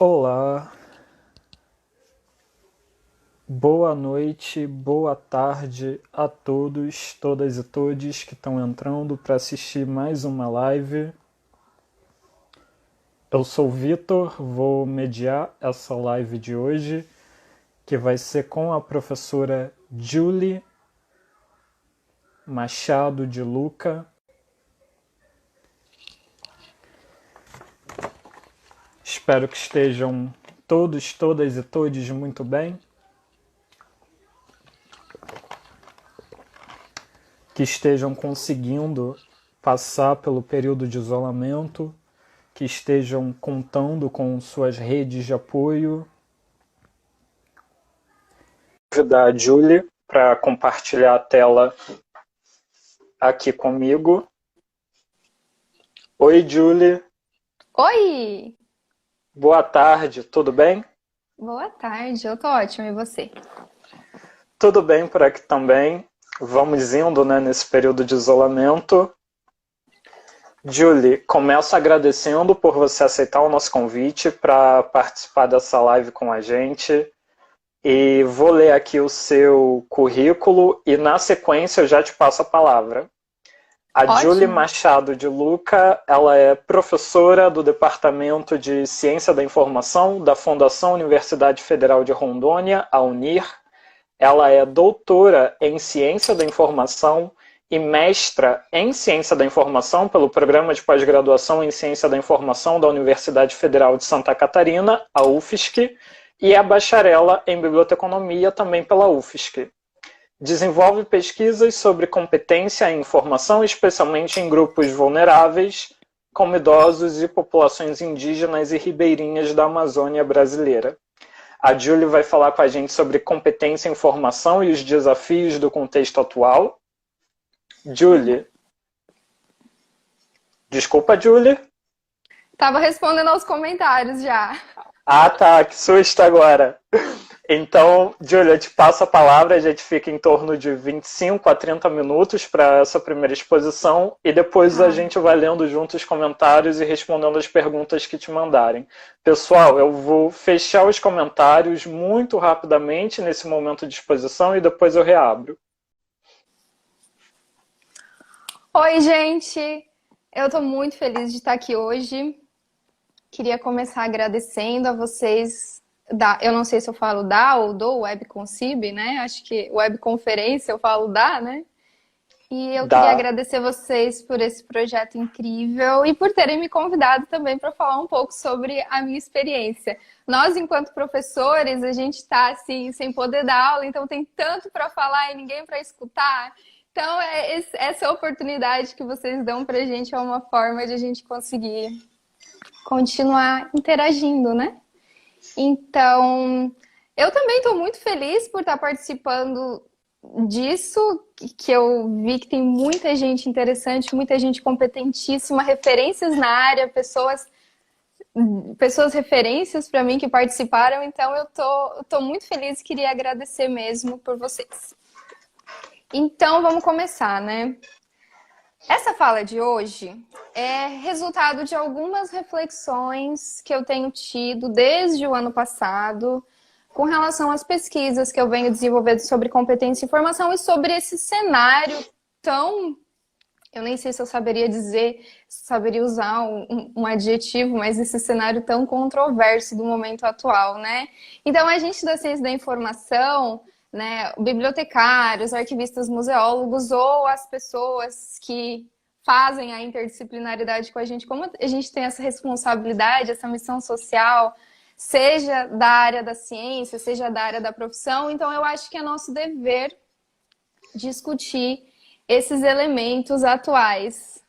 Olá, boa noite, boa tarde a todos, todas e todes que estão entrando para assistir mais uma live. Eu sou o Vitor, vou mediar essa live de hoje, que vai ser com a professora Julie Machado de Luca. Espero que estejam todos, todas e todes muito bem. Que estejam conseguindo passar pelo período de isolamento, que estejam contando com suas redes de apoio. Vou convidar a Julie para compartilhar a tela aqui comigo. Oi, Julie. Oi! Boa tarde, tudo bem? Boa tarde, eu tô ótima, e você? Tudo bem por aqui também. Vamos indo, né, nesse período de isolamento. Julie, começo agradecendo por você aceitar o nosso convite para participar dessa live com a gente. E vou ler aqui o seu currículo e, na sequência, eu já te passo a palavra. A Julie Ótimo. Machado de Luca, ela é professora do Departamento de Ciência da Informação da Fundação Universidade Federal de Rondônia, a UNIR. Ela é doutora em Ciência da Informação e mestra em Ciência da Informação pelo Programa de Pós-Graduação em Ciência da Informação da Universidade Federal de Santa Catarina, a UFSC, e é bacharela em Biblioteconomia também pela UFSC. Desenvolve pesquisas sobre competência em informação, especialmente em grupos vulneráveis, como idosos e populações indígenas e ribeirinhas da Amazônia brasileira. A Julie vai falar com a gente sobre competência em informação e os desafios do contexto atual. Julie. Desculpa, Julie. Tava respondendo aos comentários já. Ah, tá, que susto agora. Então, Julia, eu te passo a palavra, a gente fica em torno de 25 a 30 minutos para essa primeira exposição e depois a Tá. gente vai lendo junto os comentários e respondendo as perguntas que te mandarem. Pessoal, eu vou fechar os comentários muito rapidamente nesse momento de exposição e depois eu reabro. Oi, gente! Eu tô muito feliz de estar aqui hoje. Queria começar agradecendo a vocês eu não sei se eu falo da ou do Webconcib, né? Acho que webconferência eu falo da, né? E eu queria Dá. agradecer vocês por esse projeto incrível e por terem me convidado também para falar um pouco sobre a minha experiência. Nós, enquanto professores, a gente está assim, sem poder dar aula, então tem tanto para falar e ninguém para escutar. Então, essa oportunidade que vocês dão para a gente é uma forma de a gente conseguir continuar interagindo, né? Então, eu também estou muito feliz por estar participando disso, que eu vi que tem muita gente interessante, muita gente competentíssima, referências na área, pessoas referências para mim que participaram, então eu tô muito feliz e queria agradecer mesmo por vocês. Então, vamos começar, né? Essa fala de hoje é resultado de algumas reflexões que eu tenho tido desde o ano passado com relação às pesquisas que eu venho desenvolvendo sobre competência e informação e sobre esse cenário tão... Eu nem sei se eu saberia dizer, saberia usar um adjetivo, mas esse cenário tão controverso do momento atual, né? Então, a gente da ciência da informação, né, bibliotecários, arquivistas, museólogos ou as pessoas que fazem a interdisciplinaridade com a gente, como a gente tem essa responsabilidade, essa missão social, seja da área da ciência, seja da área da profissão, então eu acho que é nosso dever discutir esses elementos atuais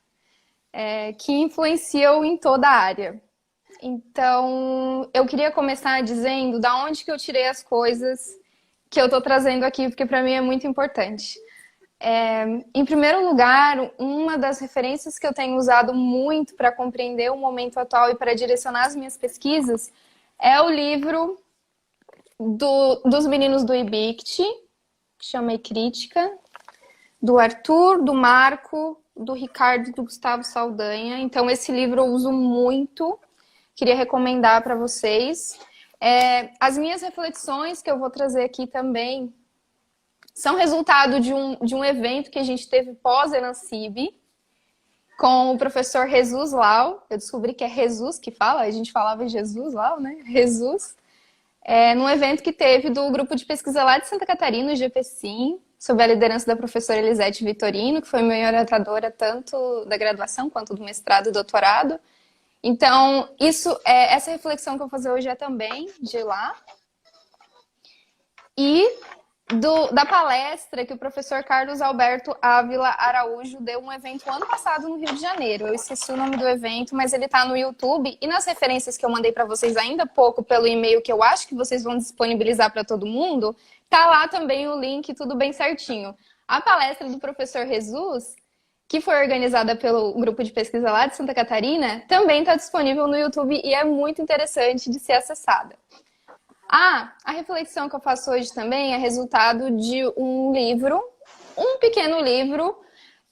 que influenciam em toda a área. Então, eu queria começar dizendo da onde que eu tirei as coisas que eu estou trazendo aqui, porque para mim é muito importante. Em primeiro lugar, uma das referências que eu tenho usado muito para compreender o momento atual e para direcionar as minhas pesquisas é o livro dos meninos do IBICT, que chama Crítica, do Arthur, do Marco, do Ricardo e do Gustavo Saldanha. Então, esse livro eu uso muito, queria recomendar para vocês. As minhas reflexões que eu vou trazer aqui também são resultado de um evento que a gente teve pós-Enancib, com o professor Jesus Lau. Eu descobri que é Jesus que fala, a gente falava Jesus Lau, né? Jesus. Num evento que teve do grupo de pesquisa lá de Santa Catarina, o GPSim, sob a liderança da professora Elisete Vitorino, que foi minha orientadora tanto da graduação quanto do mestrado e doutorado. Então, essa reflexão que eu vou fazer hoje é também de lá. E da palestra que o professor Carlos Alberto Ávila Araújo deu um evento ano passado no Rio de Janeiro. Eu esqueci o nome do evento, mas ele está no YouTube. E nas referências que eu mandei para vocês ainda há pouco pelo e-mail, que eu acho que vocês vão disponibilizar para todo mundo, tá lá também o link, tudo bem certinho. A palestra do professor Jesus, que foi organizada pelo grupo de pesquisa lá de Santa Catarina, também está disponível no YouTube e é muito interessante de ser acessada. A reflexão que eu faço hoje também é resultado de um livro, um pequeno livro,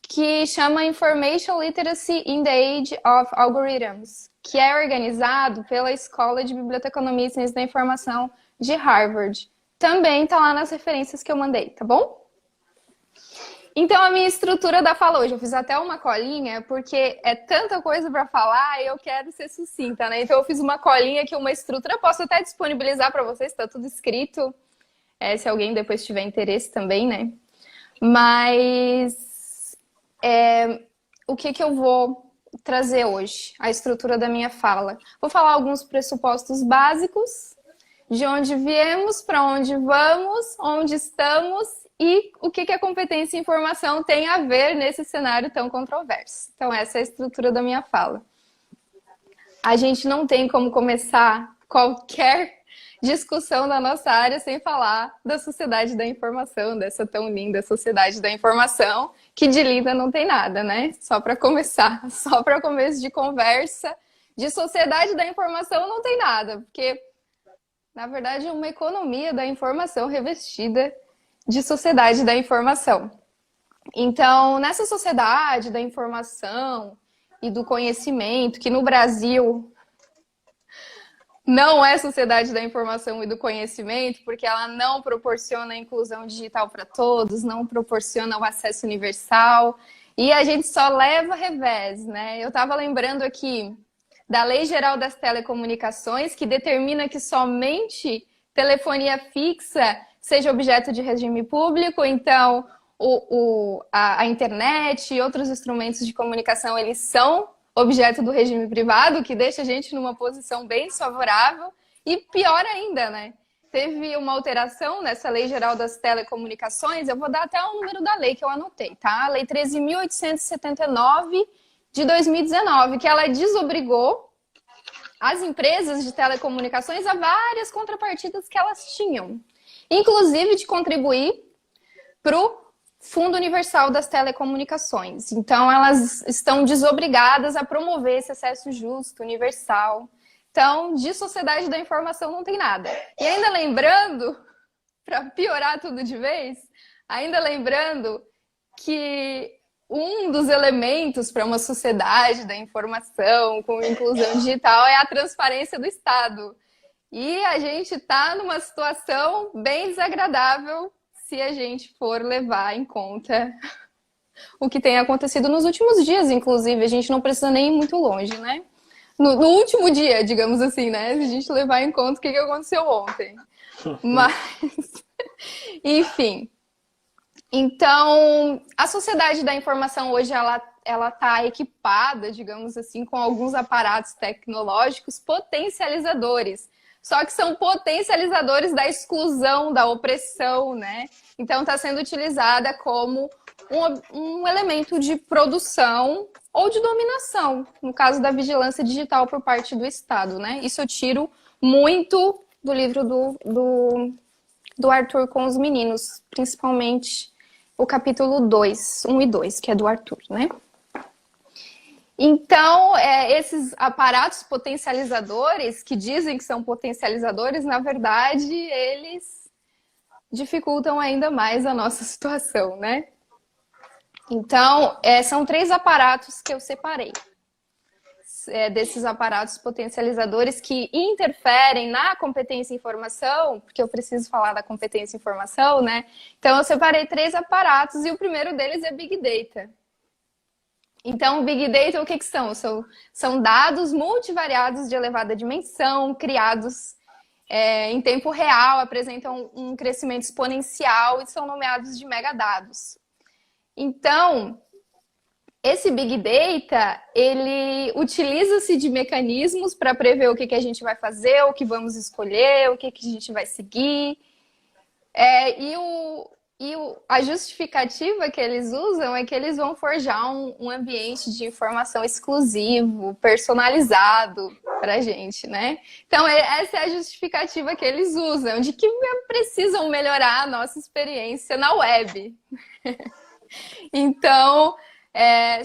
que chama Information Literacy in the Age of Algorithms, que é organizado pela Escola de Biblioteconomia e Ciência da Informação de Harvard. Também está lá nas referências que eu mandei, tá bom? Então, a minha estrutura da fala hoje, eu fiz até uma colinha, porque é tanta coisa para falar e eu quero ser sucinta, né? Então, eu fiz uma colinha aqui, uma estrutura, eu posso até disponibilizar para vocês, está tudo escrito, se alguém depois tiver interesse também, né? Mas, o que eu vou trazer hoje? A estrutura da minha fala. Vou falar alguns pressupostos básicos, de onde viemos, para onde vamos, onde estamos e o que a competência e informação tem a ver nesse cenário tão controverso. Então, essa é a estrutura da minha fala. A gente não tem como começar qualquer discussão da nossa área sem falar da sociedade da informação, dessa tão linda sociedade da informação, que de linda não tem nada, né? Só para começar, só para começo de conversa, de sociedade da informação não tem nada, porque, na verdade, é uma economia da informação revestida de sociedade da informação. Então, nessa sociedade da informação e do conhecimento, que no Brasil não é sociedade da informação e do conhecimento, porque ela não proporciona a inclusão digital para todos, não proporciona o acesso universal, e a gente só leva revés, né? Eu estava lembrando aqui da Lei Geral das Telecomunicações, que determina que somente telefonia fixa seja objeto de regime público, então a internet e outros instrumentos de comunicação, eles são objeto do regime privado, que deixa a gente numa posição bem desfavorável, e pior ainda, né? Teve uma alteração nessa Lei Geral das Telecomunicações, eu vou dar até o número da lei que eu anotei, tá? A Lei 13.879 de 2019, que ela desobrigou as empresas de telecomunicações a várias contrapartidas que elas tinham, inclusive de contribuir para o Fundo Universal das Telecomunicações. Então, elas estão desobrigadas a promover esse acesso justo, universal. Então, de sociedade da informação não tem nada. E ainda lembrando, para piorar tudo de vez, ainda lembrando que um dos elementos para uma sociedade da informação com inclusão digital é a transparência do Estado. E a gente está numa situação bem desagradável se a gente for levar em conta o que tem acontecido nos últimos dias, inclusive. A gente não precisa nem ir muito longe, né? No último dia, digamos assim, né? Se a gente levar em conta o que aconteceu ontem. Mas, enfim. Então, a sociedade da informação hoje, ela está equipada, digamos assim, com alguns aparatos tecnológicos potencializadores. Só que são potencializadores da exclusão, da opressão, né? Então, está sendo utilizada como um elemento de produção ou de dominação, no caso da vigilância digital por parte do Estado, né? Isso eu tiro muito do livro do Arthur com os meninos, principalmente o capítulo 2, 1 e 2, que é do Arthur, né? Então, esses aparatos potencializadores, que dizem que são potencializadores, na verdade, eles dificultam ainda mais a nossa situação, né? Então, são 3 aparatos que eu separei. desses aparatos potencializadores que interferem na competência em informação, porque eu preciso falar da competência em informação, né? Então, eu separei 3 aparatos e o primeiro deles é Big Data. Então, Big Data, o que são? São dados multivariados de elevada dimensão, criados em tempo real, apresentam um crescimento exponencial e são nomeados de megadados. Então, esse Big Data, ele utiliza-se de mecanismos para prever o que a gente vai fazer, o que vamos escolher, o que a gente vai seguir. A justificativa que eles usam é que eles vão forjar um ambiente de informação exclusivo, personalizado para a gente, né? Então, essa é a justificativa que eles usam, de que precisam melhorar a nossa experiência na web. Então,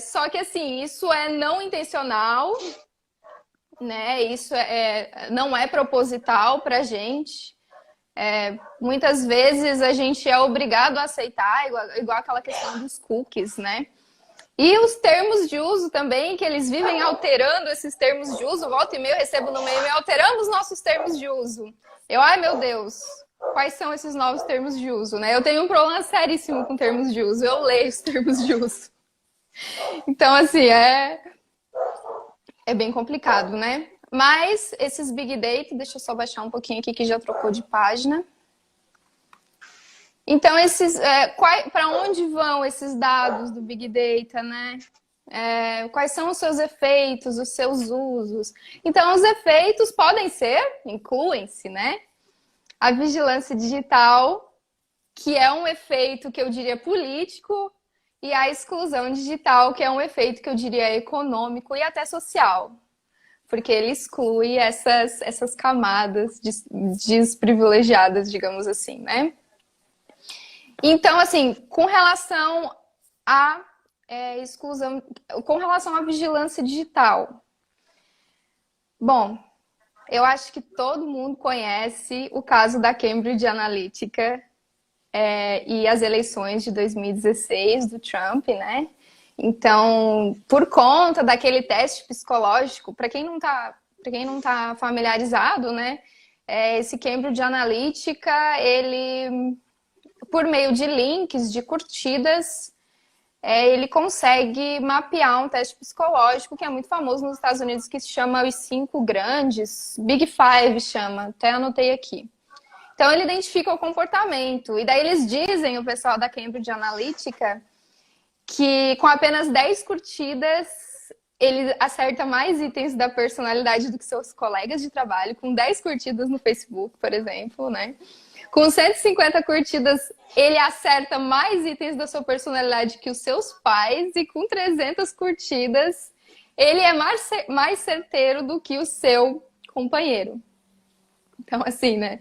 só que assim, isso é não intencional, né? Isso não é proposital para a gente. Muitas vezes a gente é obrigado a aceitar, igual aquela questão dos cookies, né? E os termos de uso também, que eles vivem alterando esses termos de uso. Volta e meia eu recebo no e-mail, alteramos nossos termos de uso. Ai meu Deus, quais são esses novos termos de uso, né? Eu tenho um problema seríssimo com termos de uso, eu leio os termos de uso. Então, assim, é bem complicado, né? Mas esses Big Data, deixa eu só baixar um pouquinho aqui que já trocou de página. Então, para onde vão esses dados do Big Data, né? Quais são os seus efeitos, os seus usos? Então, os efeitos podem ser, incluem-se, né? A vigilância digital, que é um efeito que eu diria político, e a exclusão digital, que é um efeito que eu diria econômico e até social. Porque ele exclui essas camadas desprivilegiadas, digamos assim, né? Então, assim, com relação à exclusão, com relação à vigilância digital, bom, eu acho que todo mundo conhece o caso da Cambridge Analytica e as eleições de 2016 do Trump, né? Então, por conta daquele teste psicológico, para quem não tá familiarizado, né? Esse Cambridge Analytica, ele, por meio de links, de curtidas, ele consegue mapear um teste psicológico que é muito famoso nos Estados Unidos, que se chama os 5 grandes, Big Five chama, até anotei aqui. Então, ele identifica o comportamento. E daí eles dizem, o pessoal da Cambridge Analytica, que com apenas 10 curtidas, ele acerta mais itens da personalidade do que seus colegas de trabalho, com 10 curtidas no Facebook, por exemplo, né? Com 150 curtidas, ele acerta mais itens da sua personalidade que os seus pais, e com 300 curtidas, ele é mais certeiro do que o seu companheiro. Então, assim, né?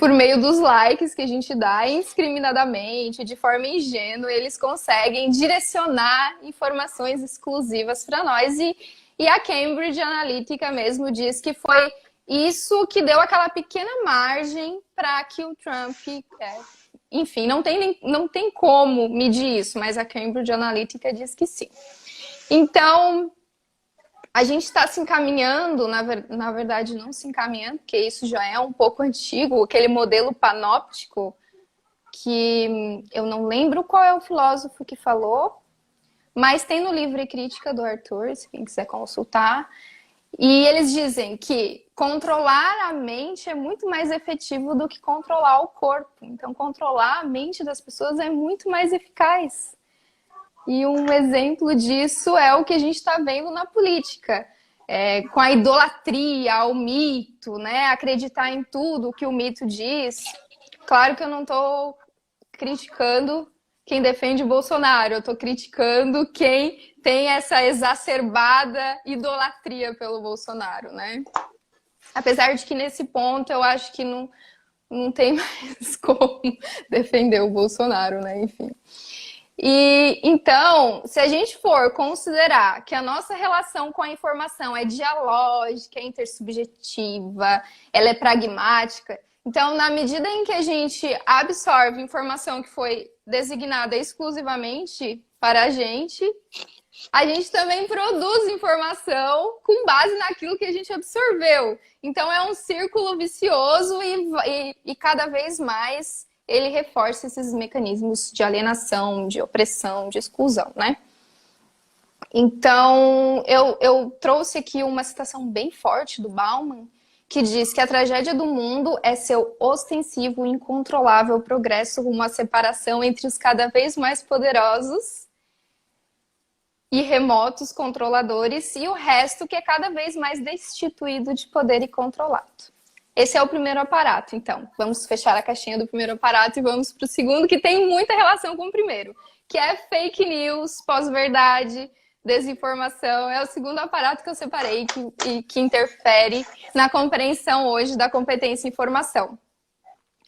Por meio dos likes que a gente dá indiscriminadamente, de forma ingênua, eles conseguem direcionar informações exclusivas para nós. E a Cambridge Analytica mesmo diz que foi isso que deu aquela pequena margem para que o Trump... enfim, não tem como medir isso, mas a Cambridge Analytica diz que sim. Então... a gente está se encaminhando, na verdade não se encaminhando, porque isso já é um pouco antigo, aquele modelo panóptico, que eu não lembro qual é o filósofo que falou, mas tem no livro Crítica do Arthur, se quem quiser consultar, e eles dizem que controlar a mente é muito mais efetivo do que controlar o corpo. Então, controlar a mente das pessoas é muito mais eficaz. E um exemplo disso é o que a gente está vendo na política, com a idolatria ao mito, né? Acreditar em tudo que o mito diz. Claro que eu não estou criticando quem defende o Bolsonaro, eu estou criticando quem tem essa exacerbada idolatria pelo Bolsonaro, né? Apesar de que nesse ponto eu acho que não tem mais como defender o Bolsonaro, né? Enfim. E então, se a gente for considerar que a nossa relação com a informação é dialógica, é intersubjetiva, ela é pragmática, então, na medida em que a gente absorve informação que foi designada exclusivamente para a gente, a gente também produz informação com base naquilo que a gente absorveu. Então é um círculo vicioso e cada vez mais ele reforça esses mecanismos de alienação, de opressão, de exclusão, né? Então, eu trouxe aqui uma citação bem forte do Bauman, que diz que a tragédia do mundo é seu ostensivo e incontrolável progresso rumo à separação entre os cada vez mais poderosos e remotos controladores e o resto que é cada vez mais destituído de poder e controlado. Esse é o primeiro aparato, então. Vamos fechar a caixinha do primeiro aparato e vamos para o segundo, que tem muita relação com o primeiro, que é fake news, pós-verdade, desinformação. É o segundo aparato que eu separei que interfere na compreensão hoje da competência em informação.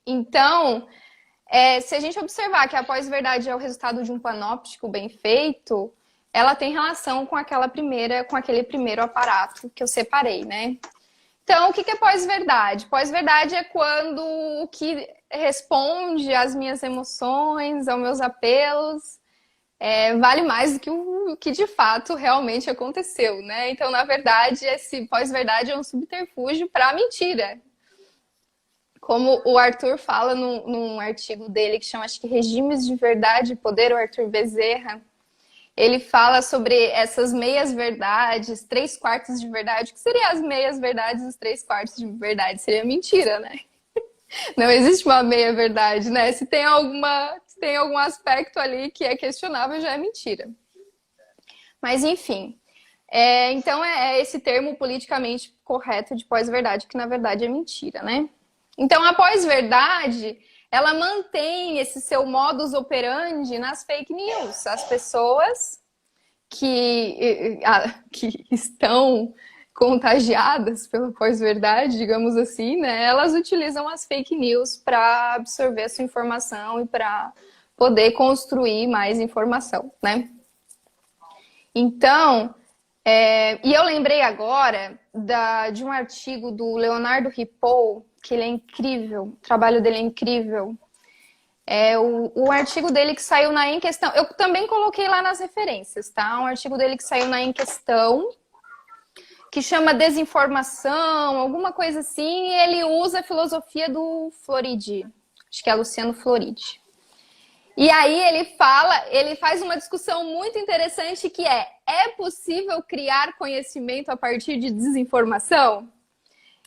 Então, se a gente observar que a pós-verdade é o resultado de um panóptico bem feito, ela tem relação com aquele primeiro aparato que eu separei, né? Então, o que é pós-verdade? Pós-verdade é quando o que responde às minhas emoções, aos meus apelos, vale mais do que o que de fato realmente aconteceu, né? Então, na verdade, esse pós-verdade é um subterfúgio para a mentira. Como o Arthur fala num artigo dele que chama, acho que Regimes de Verdade e Poder, o Arthur Bezerra, ele fala sobre essas meias-verdades, 3/4 de verdade. O que seriam as meias-verdades e os 3/4 de verdade? Seria mentira, né? Não existe uma meia-verdade, né? Se tem algum aspecto ali que é questionável, já é mentira. Mas, enfim. Então, é esse termo politicamente correto de pós-verdade, que na verdade é mentira, né? Então, a pós-verdade, ela mantém esse seu modus operandi nas fake news. As pessoas que estão contagiadas pela pós-verdade, digamos assim, né? Elas utilizam as fake news para absorver a sua informação e para poder construir mais informação, né? Então, e eu lembrei agora de um artigo do Leonardo Ripoll, que ele é incrível, o trabalho dele é incrível. O artigo dele que saiu na Em Questão, eu também coloquei lá nas referências, tá? Um artigo dele que saiu na Em Questão, que chama Desinformação, alguma coisa assim, e ele usa a filosofia do Floridi, acho que é Luciano Floridi. E aí ele faz uma discussão muito interessante que é possível criar conhecimento a partir de desinformação?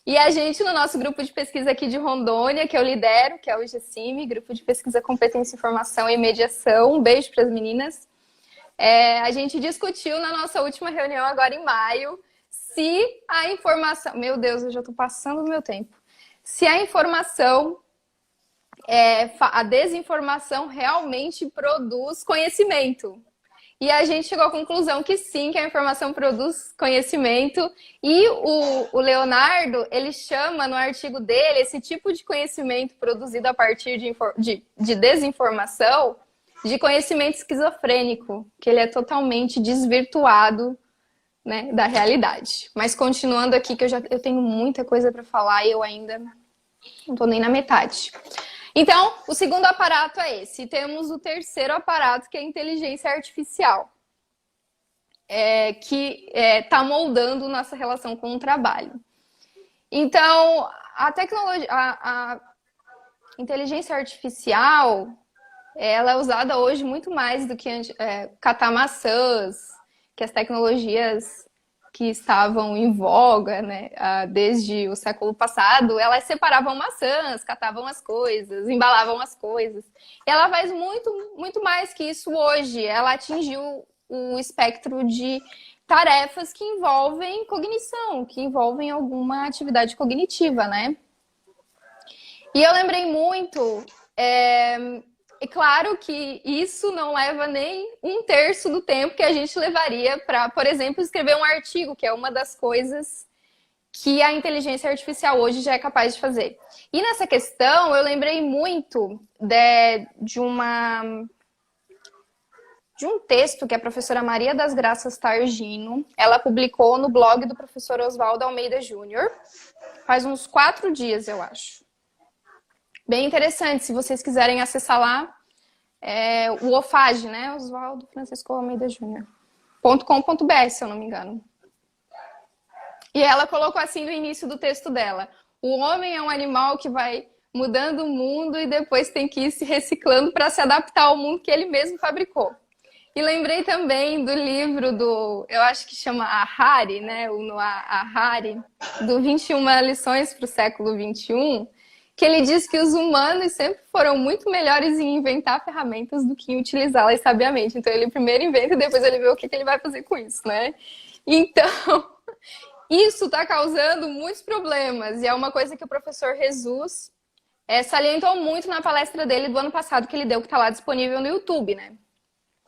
E a gente, no nosso grupo de pesquisa aqui de Rondônia, que eu lidero, que é o GCIM, Grupo de Pesquisa Competência, Informação e Mediação, um beijo para as meninas, a gente discutiu na nossa última reunião, agora em maio, se a informação... Meu Deus, eu já estou passando do meu tempo. Se a informação, a desinformação realmente produz conhecimento. E a gente chegou à conclusão que sim, que a informação produz conhecimento. E o Leonardo, ele chama no artigo dele esse tipo de conhecimento produzido a partir de desinformação de conhecimento esquizofrênico, que ele é totalmente desvirtuado, né, da realidade. Mas continuando aqui, que eu tenho muita coisa para falar e eu ainda não estou nem na metade. Então, o segundo aparato é esse. Temos o terceiro aparato, que é a inteligência artificial, que está moldando nossa relação com o trabalho. Então, a inteligência artificial, ela é usada hoje muito mais do que catar maçãs, que as tecnologias que estavam em voga, né, desde o século passado, elas separavam maçãs, catavam as coisas, embalavam as coisas. Ela faz muito, muito mais que isso hoje. Ela atingiu o espectro de tarefas que envolvem cognição, que envolvem alguma atividade cognitiva, né? E eu lembrei muito... É claro que isso não leva nem 1/3 do tempo que a gente levaria para, por exemplo, escrever um artigo, que é uma das coisas que a inteligência artificial hoje já é capaz de fazer. E nessa questão, eu lembrei muito de um texto que a professora Maria das Graças Targino, ela publicou no blog do professor Oswaldo Almeida Júnior, faz uns 4 dias, eu acho. Bem interessante, se vocês quiserem acessar lá, o OFAG, né? Oswaldo Francisco Almeida Júnior. se eu não me engano. E ela colocou assim no início do texto dela: o homem é um animal que vai mudando o mundo e depois tem que ir se reciclando para se adaptar ao mundo que ele mesmo fabricou. E lembrei também do livro eu acho que chama Harari, né? O Noah Harari, do 21 lições para o século 21, que ele diz que os humanos sempre foram muito melhores em inventar ferramentas do que em utilizá-las sabiamente. Então ele primeiro inventa e depois ele vê o que ele vai fazer com isso, né? Então, isso está causando muitos problemas. E é uma coisa que o professor Jesus salientou muito na palestra dele do ano passado, que ele deu, que está lá disponível no YouTube, né?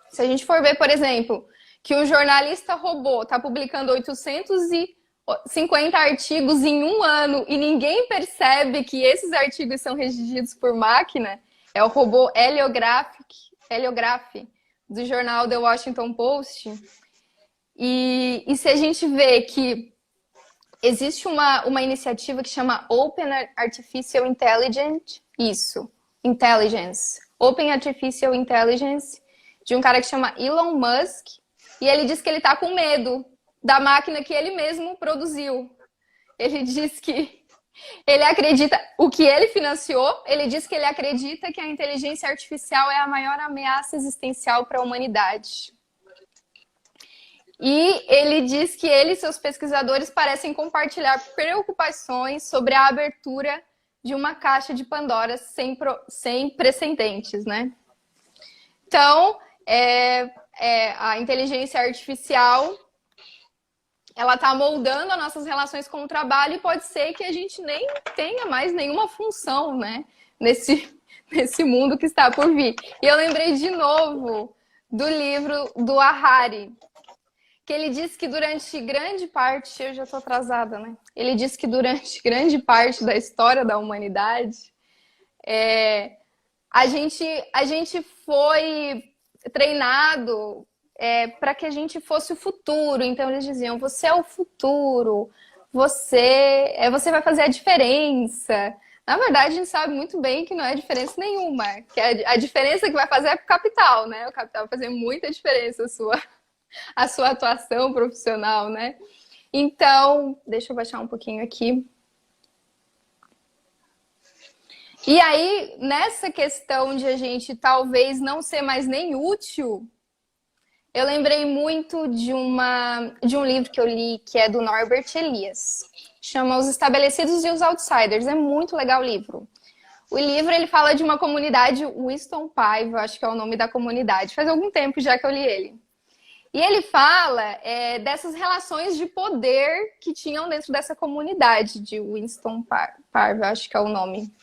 Se a gente for ver, por exemplo, que um jornalista robô está publicando 850 artigos em um ano e ninguém percebe que esses artigos são redigidos por máquina, é o robô Heliograph, do jornal The Washington Post. E se a gente vê que existe uma iniciativa que chama Open Artificial Intelligence, Open Artificial Intelligence, de um cara que chama Elon Musk, e ele diz que ele está com medo da máquina que ele mesmo produziu. Ele diz que ele acredita, o que ele financiou, ele diz que ele acredita que a inteligência artificial é a maior ameaça existencial para a humanidade. E ele diz que ele e seus pesquisadores parecem compartilhar preocupações sobre a abertura de uma caixa de Pandora sem precedentes, né? Então, a inteligência artificial, ela está moldando as nossas relações com o trabalho e pode ser que a gente nem tenha mais nenhuma função, né, nesse mundo que está por vir. E eu lembrei de novo do livro do Harari, que ele diz que durante grande parte, eu já estou atrasada, né? Ele diz que durante grande parte da história da humanidade, a gente foi treinado para que a gente fosse o futuro. Então eles diziam: você é o futuro, você vai fazer a diferença. Na verdade, a gente sabe muito bem que não é diferença nenhuma, que a diferença que vai fazer é o capital, né? O capital vai fazer muita diferença a sua atuação profissional, né? Então, deixa eu baixar um pouquinho aqui. E aí, nessa questão de a gente talvez não ser mais nem útil, eu lembrei muito de um livro que eu li, que é do Norbert Elias. Chama Os Estabelecidos e os Outsiders. É muito legal o livro. O livro, ele fala de uma comunidade, Winston Pive, eu acho que é o nome da comunidade. Faz algum tempo já que eu li ele. E ele fala dessas relações de poder que tinham dentro dessa comunidade de Winston Pive, acho que é o nome.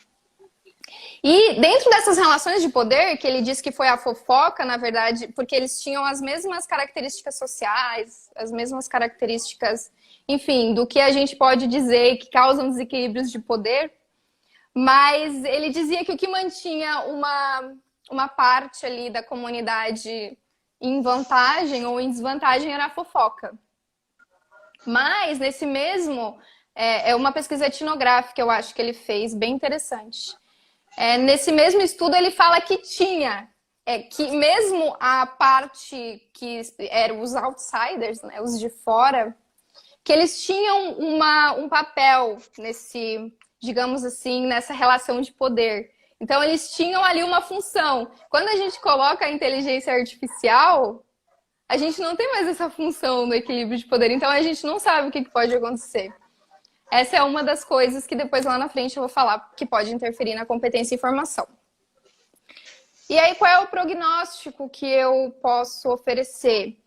E dentro dessas relações de poder, que ele diz que foi a fofoca, na verdade, porque eles tinham as mesmas características sociais, as mesmas características, enfim, do que a gente pode dizer que causam desequilíbrios de poder, mas ele dizia que o que mantinha uma parte ali da comunidade em vantagem ou em desvantagem era a fofoca. Mas nesse mesmo, é uma pesquisa etnográfica, eu acho que ele fez, bem interessante. Nesse mesmo estudo ele fala que que mesmo a parte que eram os outsiders, né, os de fora, que eles tinham um papel digamos assim, nessa relação de poder. Então eles tinham ali uma função. Quando a gente coloca a inteligência artificial, a gente não tem mais essa função no equilíbrio de poder, então a gente não sabe o que pode acontecer. Essa é uma das coisas que depois lá na frente eu vou falar que pode interferir na competência e formação. E aí, qual é o prognóstico que eu posso oferecer?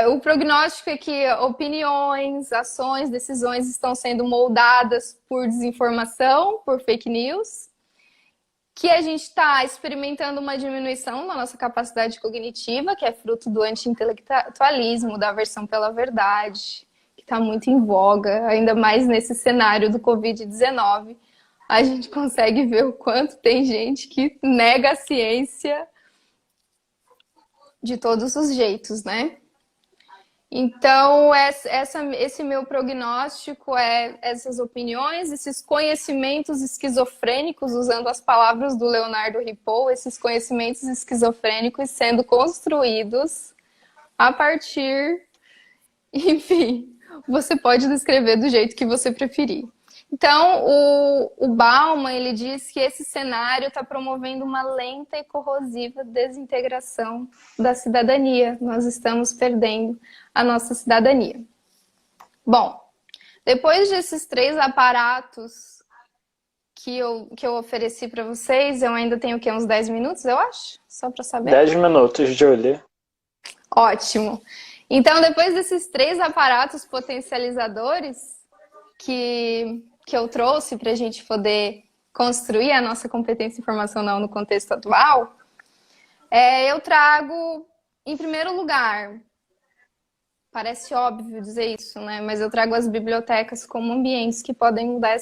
O prognóstico é que opiniões, ações, decisões estão sendo moldadas por desinformação, por fake news, que a gente está experimentando uma diminuição na nossa capacidade cognitiva, que é fruto do anti-intelectualismo, da aversão pela verdade, que está muito em voga, ainda mais nesse cenário do Covid-19. A gente consegue ver o quanto tem gente que nega a ciência de todos os jeitos, né? Então, esse meu prognóstico é essas opiniões, esses conhecimentos esquizofrênicos, usando as palavras do Leonardo Ripoll, esses conhecimentos esquizofrênicos sendo construídos a partir, enfim, você pode descrever do jeito que você preferir. Então, o Bauman, ele diz que esse cenário está promovendo uma lenta e corrosiva desintegração da cidadania. Nós estamos perdendo a nossa cidadania. Bom, depois desses 3 aparatos que eu ofereci para vocês, eu ainda tenho o quê? Uns 10 minutos, eu acho? Só para saber. 10 minutos, Julie. Ótimo. Então, depois desses 3 aparatos potencializadores que eu trouxe para a gente poder construir a nossa competência informacional no contexto atual, eu trago, em primeiro lugar, parece óbvio dizer isso, né? Mas eu trago as bibliotecas como ambientes que podem mudar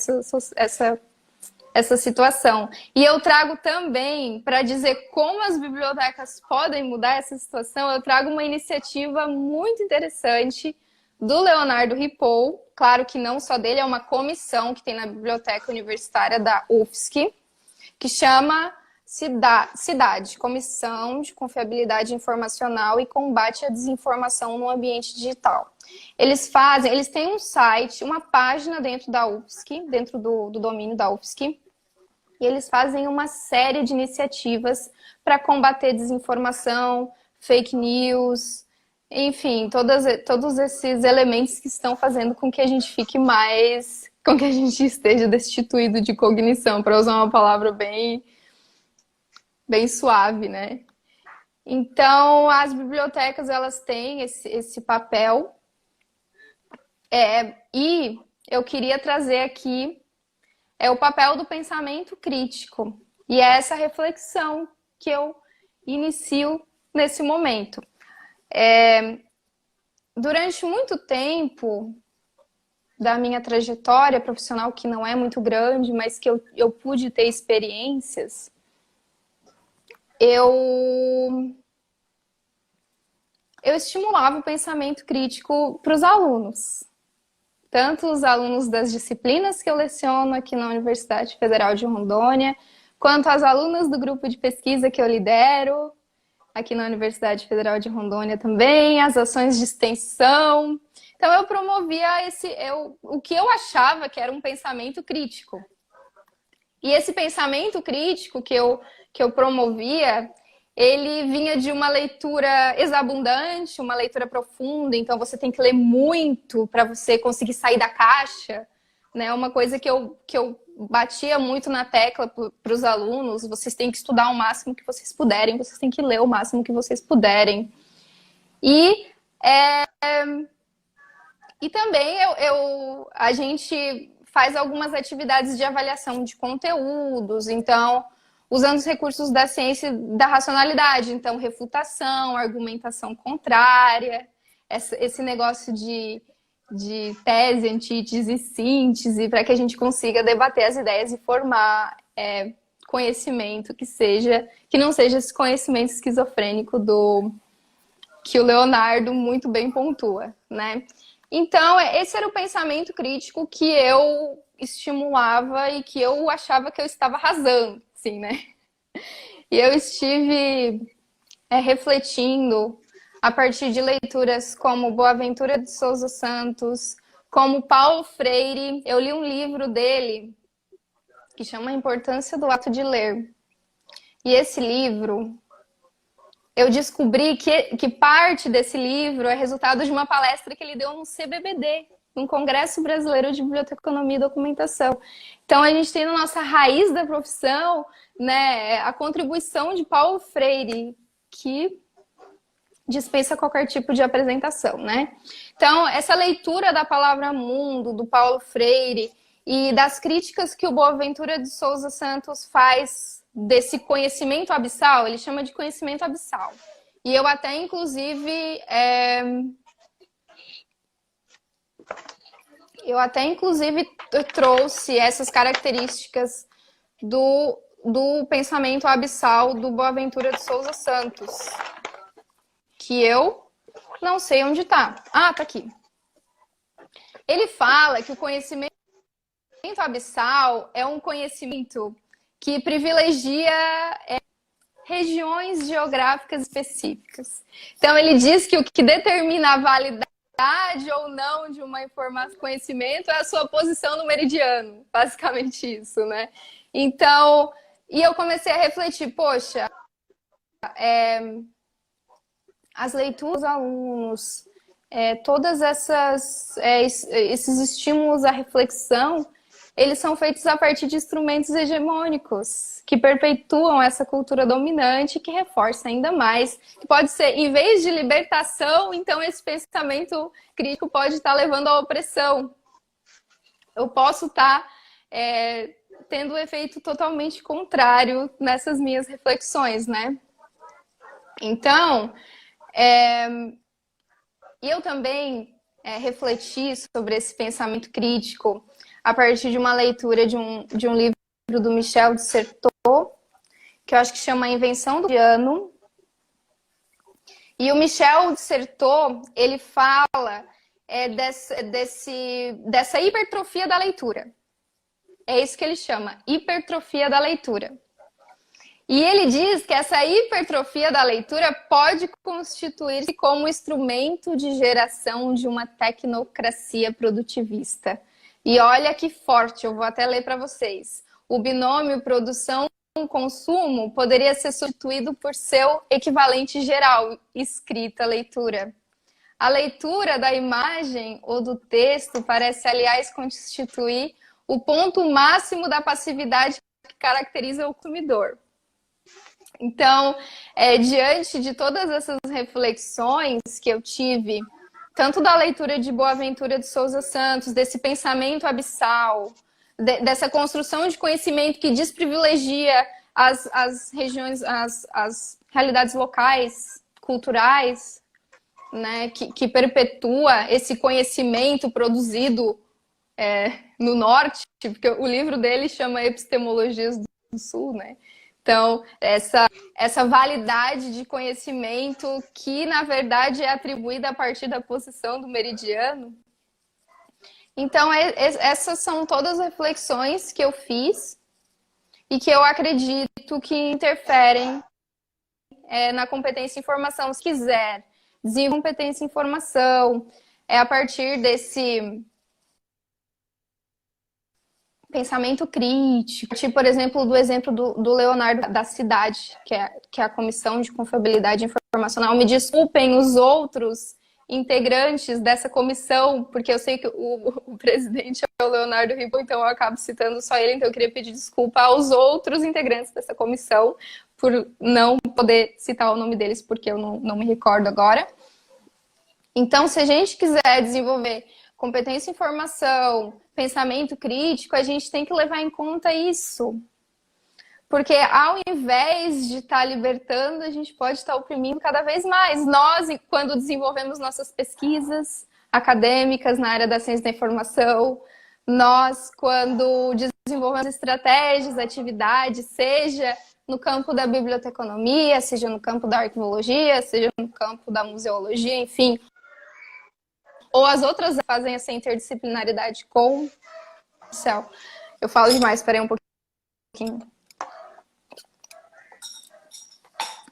essa situação. E eu trago também, para dizer como as bibliotecas podem mudar essa situação, eu trago uma iniciativa muito interessante do Leonardo Ripoll, claro que não só dele, é uma comissão que tem na Biblioteca Universitária da UFSC, que chama CIDAD, Comissão de Confiabilidade Informacional e Combate à Desinformação no Ambiente Digital. Eles têm um site, uma página dentro da UFSC, dentro do domínio da UFSC, e eles fazem uma série de iniciativas para combater desinformação, fake news, enfim, todos esses elementos que estão fazendo com que a gente com que a gente esteja destituído de cognição, para usar uma palavra bem suave, né? Então, as bibliotecas, elas têm esse papel, e eu queria trazer aqui o papel do pensamento crítico, e é essa reflexão que eu inicio nesse momento. Durante muito tempo da minha trajetória profissional, que não é muito grande, mas que eu pude ter experiências, eu estimulava o pensamento crítico para os alunos. Tanto os alunos das disciplinas que eu leciono aqui na Universidade Federal de Rondônia, quanto as alunas do grupo de pesquisa que eu lidero, aqui na Universidade Federal de Rondônia também, as ações de extensão. Então, eu promovia o que eu achava que era um pensamento crítico. E esse pensamento crítico que eu promovia, ele vinha de uma leitura exabundante, uma leitura profunda, então você tem que ler muito para você conseguir sair da caixa, né? Uma coisa que eu batia muito na tecla para os alunos: vocês têm que estudar o máximo que vocês puderem, vocês têm que ler o máximo que vocês puderem. E também a gente faz algumas atividades de avaliação de conteúdos, então, usando os recursos da ciência e da racionalidade, então, refutação, argumentação contrária, esse negócio de tese, antítese e síntese, para que a gente consiga debater as ideias e formar conhecimento que não seja esse conhecimento esquizofrênico que o Leonardo muito bem pontua, né? Então, esse era o pensamento crítico que eu estimulava e que eu achava que eu estava arrasando, assim, né? E eu estive refletindo a partir de leituras como Boaventura de Souza Santos, como Paulo Freire. Eu li um livro dele que chama A Importância do Ato de Ler. E esse livro, eu descobri que parte desse livro é resultado de uma palestra que ele deu no CBBD, no Congresso Brasileiro de Biblioteconomia e Documentação. Então, a gente tem na nossa raiz da profissão, né, a contribuição de Paulo Freire, que dispensa qualquer tipo de apresentação, né? Então, essa leitura da palavra mundo, do Paulo Freire, e das críticas que o Boaventura de Souza Santos faz desse conhecimento abissal, ele chama de conhecimento abissal. E eu até, inclusive, trouxe essas características do pensamento abissal do Boaventura de Souza Santos, que eu Não sei onde está. Ah, tá aqui. Ele fala que o conhecimento abissal é um conhecimento que privilegia regiões geográficas específicas. Então, ele diz que o que determina a validade ou não de uma informação, conhecimento, é a sua posição no meridiano. Basicamente isso, né? Então, e eu comecei a refletir, poxa, as leituras dos alunos, todas esses estímulos à reflexão, eles são feitos a partir de instrumentos hegemônicos, que perpetuam essa cultura dominante, que reforça ainda mais. Que pode ser, em vez de libertação, então esse pensamento crítico pode estar levando à opressão. Eu posso estar tendo um efeito totalmente contrário nessas minhas reflexões, né? Então, eu também refleti sobre esse pensamento crítico a partir de uma leitura de um livro do Michel de Certeau, que eu acho que chama A Invenção do Meridiano. E o Michel de Certeau, ele fala dessa hipertrofia da leitura. É isso que ele chama, hipertrofia da leitura. E ele diz que essa hipertrofia da leitura pode constituir-se como instrumento de geração de uma tecnocracia produtivista. E olha que forte, eu vou até ler para vocês. O binômio produção-consumo poderia ser substituído por seu equivalente geral, escrita leitura. A leitura da imagem ou do texto parece, aliás, constituir o ponto máximo da passividade que caracteriza o consumidor. Então, diante de todas essas reflexões que eu tive, tanto da leitura de Boaventura de Souza Santos, desse pensamento abissal, dessa construção de conhecimento que desprivilegia as regiões, as realidades locais, culturais, né, que perpetua esse conhecimento produzido no norte, porque o livro dele chama Epistemologias do Sul, né? Então, essa validade de conhecimento que, na verdade, é atribuída a partir da posição do meridiano. Então, essas são todas as reflexões que eu fiz e que eu acredito que interferem na competência em informação. Se quiser desenvolver competência em informação, a partir desse pensamento crítico, tipo, por exemplo, do exemplo do Leonardo da Cidade, que é a Comissão de Confiabilidade Informacional. Me desculpem os outros integrantes dessa comissão, porque eu sei que o presidente é o Leonardo Ribo, então eu acabo citando só ele, então eu queria pedir desculpa aos outros integrantes dessa comissão por não poder citar o nome deles, porque eu não me recordo agora. Então, se a gente quiser desenvolver competência em informação, pensamento crítico, a gente tem que levar em conta isso. Porque ao invés de estar libertando, a gente pode estar oprimindo cada vez mais. Nós, quando desenvolvemos nossas pesquisas acadêmicas na área da ciência da informação, nós, quando desenvolvemos estratégias, atividades, seja no campo da biblioteconomia, seja no campo da arquivologia, seja no campo da museologia, enfim, ou as outras fazem essa interdisciplinaridade com o céu. Eu falo demais, esperei um pouquinho.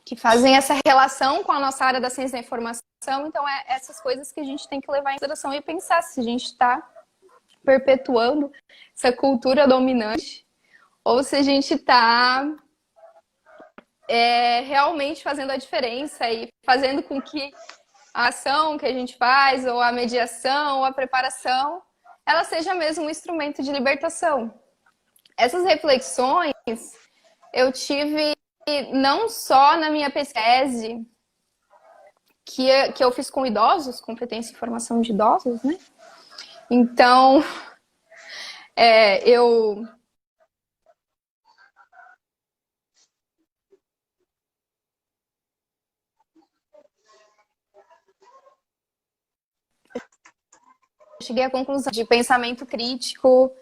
Que fazem essa relação com a nossa área da ciência da informação. Então, essas coisas que a gente tem que levar em consideração e pensar se a gente está perpetuando essa cultura dominante ou se a gente está realmente fazendo a diferença e fazendo com que a ação que a gente faz, ou a mediação, ou a preparação, ela seja mesmo um instrumento de libertação. Essas reflexões eu tive não só na minha pesquisa, que eu fiz com idosos, competência em formação de idosos, né? Então, eu cheguei à conclusão de pensamento crítico,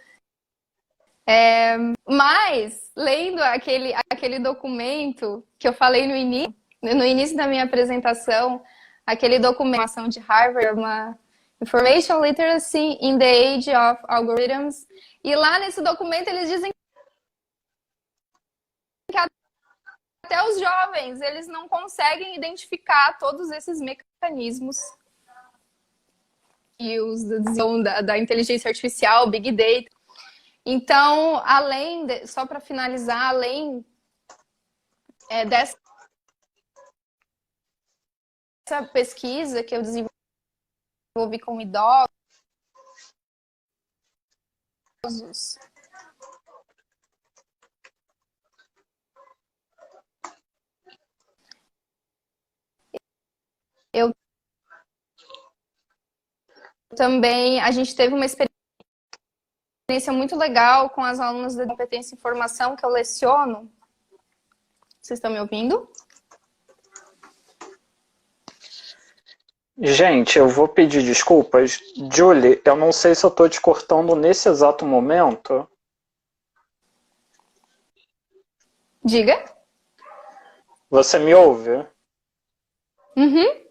mas lendo aquele documento que eu falei no início da minha apresentação, aquele documento de Harvard, uma Information Literacy in the Age of Algorithms. E lá nesse documento eles dizem que até os jovens, eles não conseguem identificar todos esses mecanismos e os da inteligência artificial, Big Data. Então, só para finalizar, além dessa pesquisa que eu desenvolvi com idosos, a gente teve uma experiência muito legal com as alunas da competência em informação que eu leciono. Vocês estão me ouvindo? Gente, eu vou pedir desculpas. Julie, eu não sei se eu estou te cortando nesse exato momento. Diga. Você me ouve? Uhum.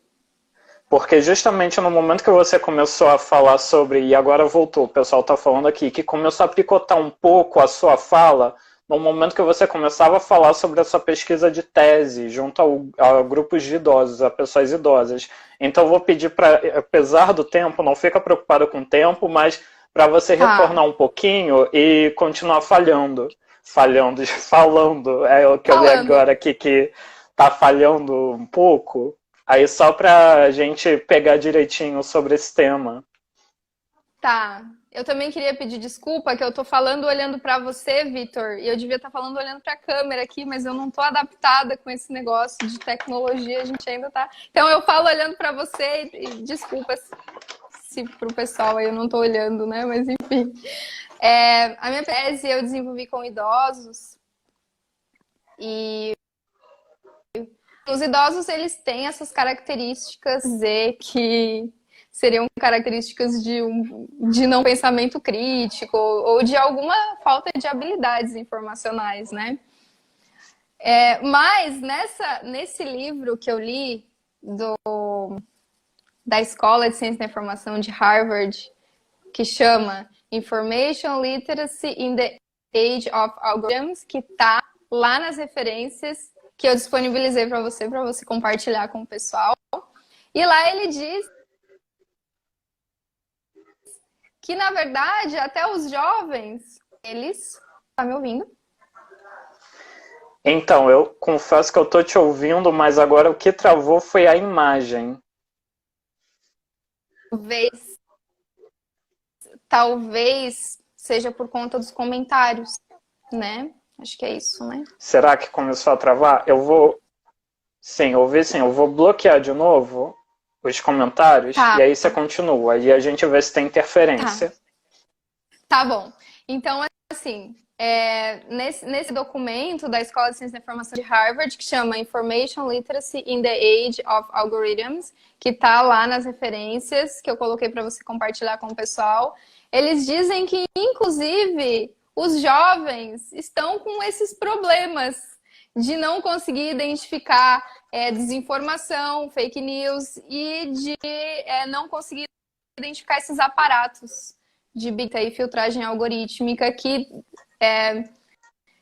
Porque justamente no momento que você começou a falar sobre, e agora voltou, o pessoal está falando aqui, que começou a picotar um pouco a sua fala, no momento que você começava a falar sobre essa pesquisa de tese, junto a grupos de idosos, a pessoas idosas. Então eu vou pedir para, apesar do tempo, não fica preocupado com o tempo, mas para você retornar um pouquinho e continuar falando, é o que eu vi agora aqui que está falhando um pouco. Aí só pra gente pegar direitinho sobre esse tema. Tá. Eu também queria pedir desculpa que eu tô falando olhando pra você, Vitor, e eu devia estar falando olhando pra câmera aqui, mas eu não tô adaptada com esse negócio de tecnologia, a gente ainda tá... Então eu falo olhando pra você e desculpa se pro pessoal aí eu não tô olhando, né? Mas enfim. A minha tese eu desenvolvi com idosos e os idosos, eles têm essas características que seriam características de não pensamento crítico ou de alguma falta de habilidades informacionais, né? Mas nesse livro que eu li da Escola de Ciência da Informação de Harvard, que chama Information Literacy in the Age of Algorithms, que está lá nas referências que eu disponibilizei para você compartilhar com o pessoal. E lá ele diz que, na verdade, até os jovens, eles... Tá me ouvindo? Então, eu confesso que eu tô te ouvindo, mas agora o que travou foi a imagem. Talvez seja por conta dos comentários, né? Acho que é isso, né? Será que começou a travar? Eu vou... Sim, eu vou bloquear de novo os comentários e aí você continua. Aí a gente vê se tem interferência. Tá bom. Então, assim, nesse documento da Escola de Ciência da Informação de Harvard, que chama Information Literacy in the Age of Algorithms, que tá lá nas referências que eu coloquei para você compartilhar com o pessoal, eles dizem que, inclusive, os jovens estão com esses problemas de não conseguir identificar desinformação, fake news e de não conseguir identificar esses aparatos de Big Data e filtragem algorítmica que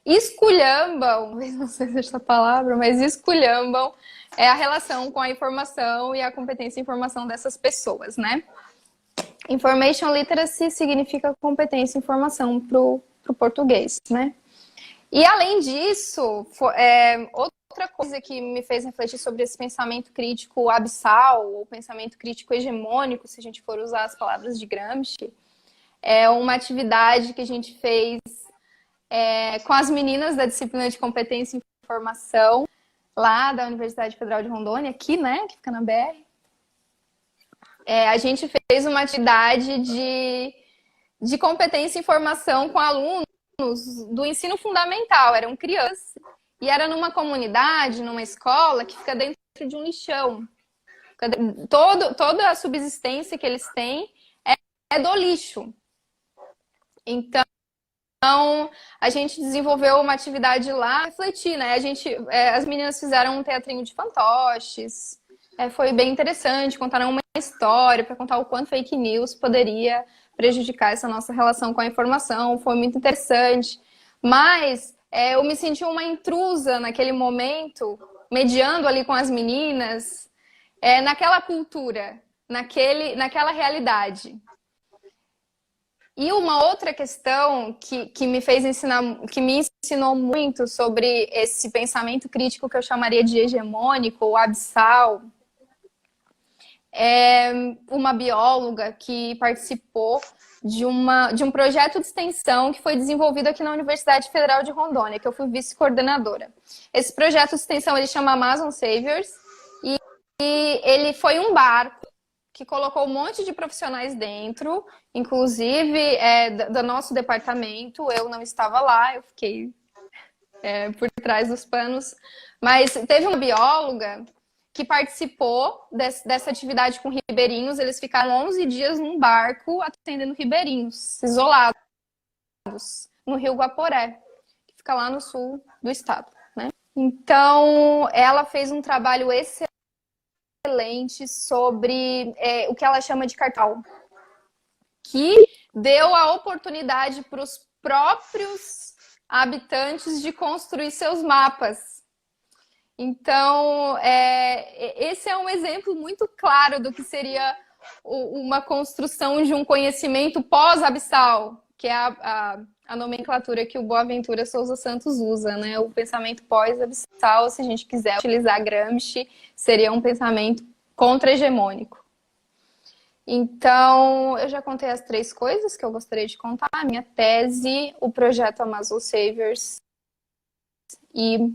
esculhambam, não sei se é essa palavra, mas esculhambam a relação com a informação e a competência em informação dessas pessoas, né? Information Literacy significa competência em informação para o português, né? E além disso, outra coisa que me fez refletir sobre esse pensamento crítico abissal, ou pensamento crítico hegemônico, se a gente for usar as palavras de Gramsci, é uma atividade que a gente fez com as meninas da disciplina de competência em informação, lá da Universidade Federal de Rondônia, aqui, né, que fica na BR. A gente fez uma atividade de competência em informação com alunos do ensino fundamental, eram crianças, e era numa comunidade, numa escola que fica dentro de um lixão. Toda a subsistência que eles têm é do lixo. Então, a gente desenvolveu uma atividade lá, refletir, né? As meninas fizeram um teatrinho de fantoches, foi bem interessante, contaram uma história para contar o quanto fake news poderia prejudicar essa nossa relação com a informação, foi muito interessante. Mas eu me senti uma intrusa naquele momento, mediando ali com as meninas, naquela cultura, naquela realidade. E uma outra questão que me fez ensinar, que me ensinou muito sobre esse pensamento crítico que eu chamaria de hegemônico ou abissal, é uma bióloga que participou de um projeto de extensão que foi desenvolvido aqui na Universidade Federal de Rondônia, que eu fui vice-coordenadora. Esse projeto de extensão ele chama Amazon Saviors e ele foi um barco que colocou um monte de profissionais dentro, inclusive do nosso departamento. Eu não estava lá, eu fiquei por trás dos panos, mas teve uma bióloga que participou dessa atividade com ribeirinhos. Eles ficaram 11 dias num barco atendendo ribeirinhos, isolados, no Rio Guaporé, que fica lá no sul do estado, né? Então, ela fez um trabalho excelente sobre o que ela chama de cartal, que deu a oportunidade para os próprios habitantes de construir seus mapas. Então, esse é um exemplo muito claro do que seria uma construção de um conhecimento pós-abissal, que é a nomenclatura que o Boaventura Souza Santos usa, né? O pensamento pós-abissal, se a gente quiser utilizar Gramsci, seria um pensamento contra-hegemônico. Então, eu já contei as 3 coisas que eu gostaria de contar: a minha tese, o projeto Amazon Saviors e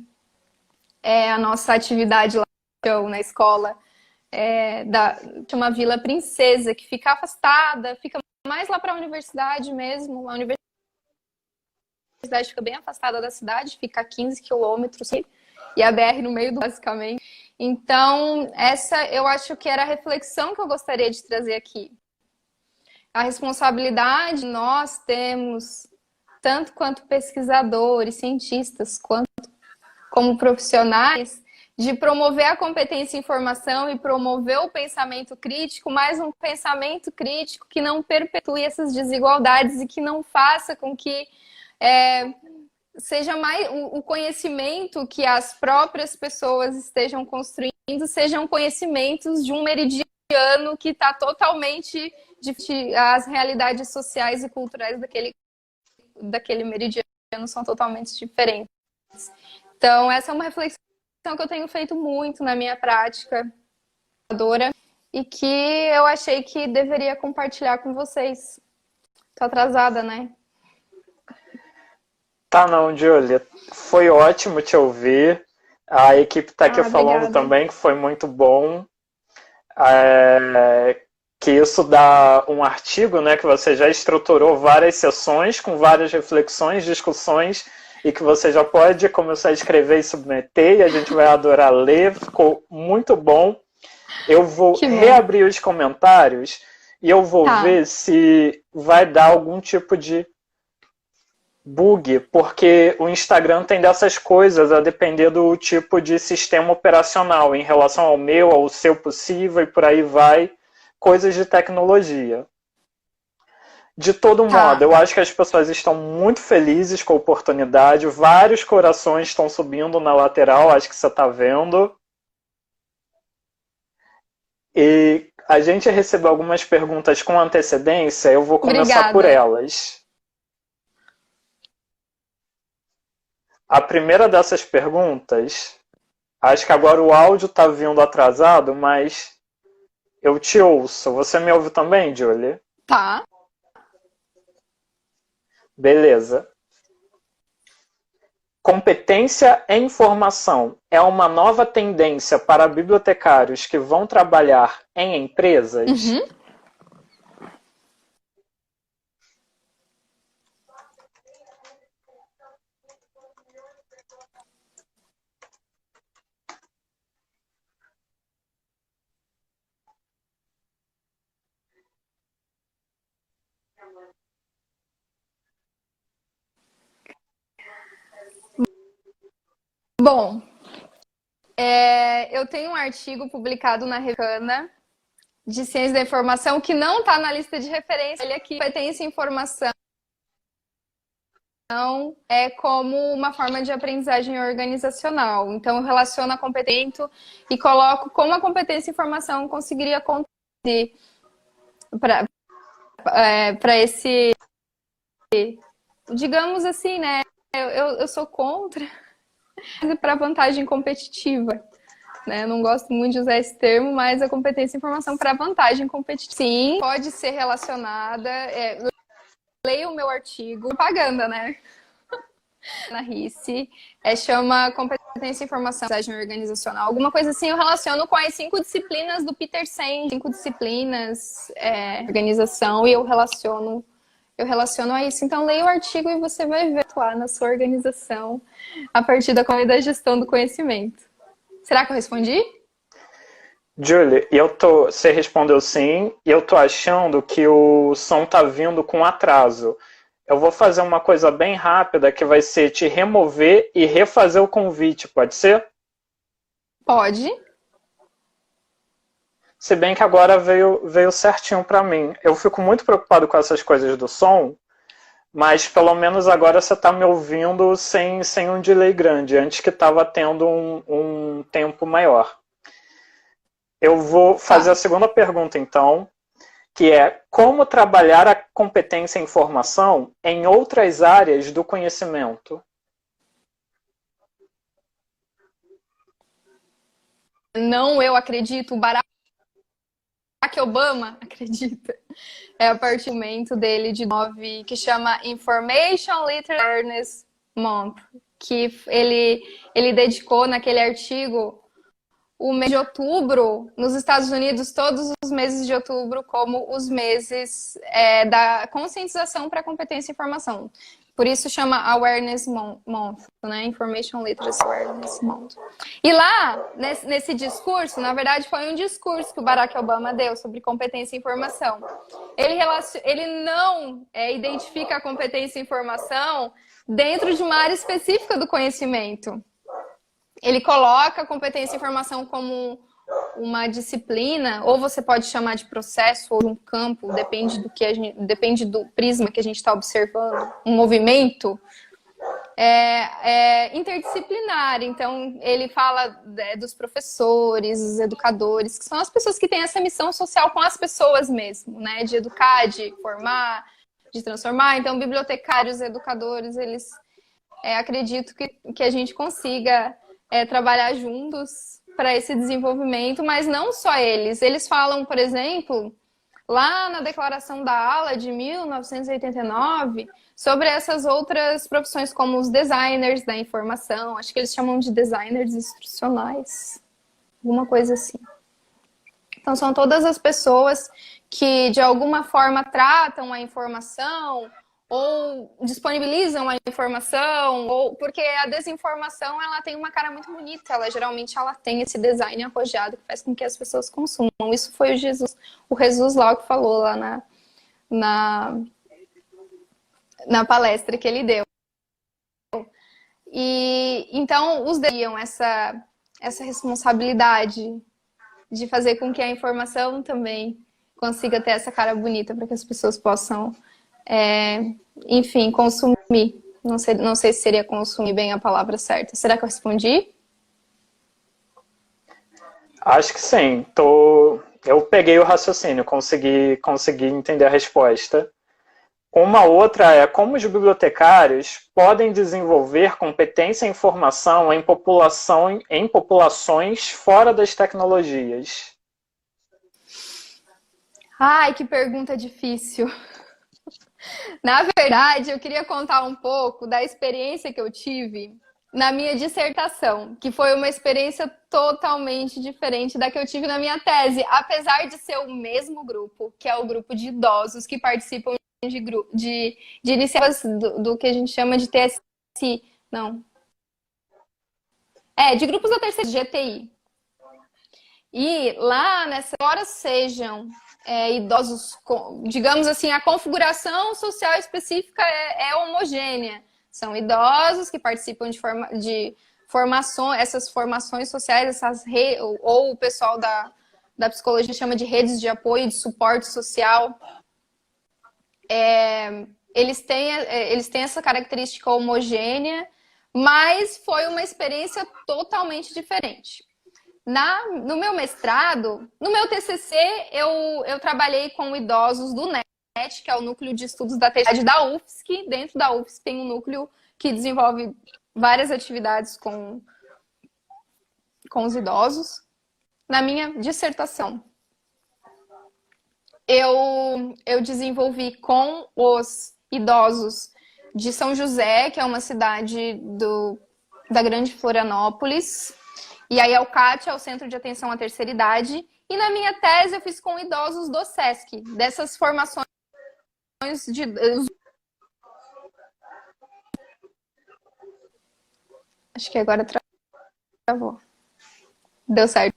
a nossa atividade lá na escola, chama Vila Princesa, que fica afastada, fica mais lá para a universidade mesmo. A universidade fica bem afastada da cidade, fica a 15 quilômetros, e a BR no meio basicamente. Então, essa eu acho que era a reflexão que eu gostaria de trazer aqui. A responsabilidade nós temos, tanto quanto pesquisadores, cientistas, quanto como profissionais, de promover a competência em informação e promover o pensamento crítico, mas um pensamento crítico que não perpetue essas desigualdades e que não faça com que seja mais o conhecimento que as próprias pessoas estejam construindo sejam conhecimentos de um meridiano que está totalmente as realidades sociais e culturais daquele meridiano são totalmente diferentes. Então, essa é uma reflexão que eu tenho feito muito na minha prática e que eu achei que deveria compartilhar com vocês. Tô atrasada, né? Tá não, Julia. Foi ótimo te ouvir. A equipe está aqui falando obrigada. também que foi muito bom. Que isso dá um artigo, né, que você já estruturou várias sessões com várias reflexões, discussões, e que você já pode começar a escrever e submeter, e a gente vai adorar ler. Ficou muito bom. Eu vou reabrir os comentários e eu vou ver se vai dar algum tipo de bug, porque o Instagram tem dessas coisas a depender do tipo de sistema operacional em relação ao meu, ao seu possível e por aí vai, coisas de tecnologia. De todo modo, eu acho que as pessoas estão muito felizes com a oportunidade, vários corações estão subindo na lateral, acho que você está vendo. E a gente recebeu algumas perguntas com antecedência, eu vou começar por elas. A primeira dessas perguntas, acho que agora o áudio está vindo atrasado, mas eu te ouço. Você me ouve também, Julie? Tá. Beleza. Competência em informação é uma nova tendência para bibliotecários que vão trabalhar em empresas? Uhum. Bom, Eu tenho um artigo publicado na Revista de Ciência da Informação que não está na lista de referência. Olha aqui, competência e informação é como uma forma de aprendizagem organizacional. Então, eu relaciono a competência e coloco como a competência e informação conseguiria contribuir para esse, digamos assim, né? Eu sou contra para vantagem competitiva. Né? Eu não gosto muito de usar esse termo, mas a competência e informação para vantagem competitiva. Sim, pode ser relacionada. Leia o meu artigo, propaganda, né? Na RICE, chama Competência e Informação Organizacional. Alguma coisa assim eu relaciono com as 5 disciplinas do Peter Senge, 5 disciplinas, organização, e eu relaciono a isso. Então, leia o artigo e você vai ver atuar na sua organização a partir da gestão do conhecimento. Será que eu respondi? Julie, você respondeu sim, e eu tô achando que o som tá vindo com atraso. Eu vou fazer uma coisa bem rápida, que vai ser te remover e refazer o convite, pode ser? Pode. Se bem que agora veio certinho para mim. Eu fico muito preocupado com essas coisas do som, mas pelo menos agora você está me ouvindo sem um delay grande, antes que estava tendo um tempo maior. Eu vou fazer a segunda pergunta, então, que é como trabalhar a competência em informação em outras áreas do conhecimento? Não, eu acredito. O Barack Obama acredita. É a partir do momento dele de 9, que chama Information Literacy Awareness Month, que ele dedicou naquele artigo o mês de outubro, nos Estados Unidos, todos os meses de outubro, como os meses da conscientização para a competência e informação. Por isso chama Awareness Month, né? Information Literacy Awareness Month. E lá, nesse discurso, na verdade foi um discurso que o Barack Obama deu sobre competência e informação. Ele não identifica a competência e informação dentro de uma área específica do conhecimento. Ele coloca a competência e informação como uma disciplina, ou você pode chamar de processo ou de um campo, depende do prisma que a gente está observando, um movimento interdisciplinar. Então, ele fala dos professores, dos educadores, que são as pessoas que têm essa missão social com as pessoas mesmo, né? De educar, de formar, de transformar. Então, bibliotecários, educadores, eles acredito que a gente consiga trabalhar juntos para esse desenvolvimento, mas não só eles. Eles falam, por exemplo, lá na Declaração da ALA de 1989, sobre essas outras profissões, como os designers da informação, acho que eles chamam de designers instrucionais, alguma coisa assim. Então, são todas as pessoas que, de alguma forma, tratam a informação ou disponibilizam a informação, ou porque a desinformação ela tem uma cara muito bonita, geralmente ela tem esse design arrojado que faz com que as pessoas consumam. Isso foi o Jesus lá que falou lá na palestra que ele deu. E então os teriam essa responsabilidade de fazer com que a informação também consiga ter essa cara bonita para que as pessoas possam enfim, consumir. Não sei se seria consumir bem a palavra certa. Será que eu respondi? Acho que sim. Eu peguei o raciocínio, consegui entender a resposta. Uma outra é como os bibliotecários podem desenvolver competência em informação em populações fora das tecnologias. Ai, que pergunta difícil. Na verdade, eu queria contar um pouco da experiência que eu tive na minha dissertação, que foi uma experiência totalmente diferente da que eu tive na minha tese, apesar de ser o mesmo grupo, que é o grupo de idosos que participam de iniciativas do que a gente chama de TSI, não. De grupos da terceira, GTI. E lá, embora sejam idosos, digamos assim, a configuração social específica é homogênea. São idosos que participam de essas formações sociais, ou o pessoal da psicologia chama de redes de apoio e de suporte social, eles têm essa característica homogênea, mas foi uma experiência totalmente diferente. No meu mestrado, no meu TCC, eu trabalhei com idosos do NET, que é o Núcleo de Estudos da Terceira Idade da UFSC. Dentro da UFSC tem um núcleo que desenvolve várias atividades com os idosos. Na minha dissertação, eu desenvolvi com os idosos de São José, que é uma cidade da Grande Florianópolis, e aí é o CAT, é o Centro de Atenção à Terceira Idade, e na minha tese eu fiz com idosos do SESC, dessas formações de... Acho que agora travou. Deu certo.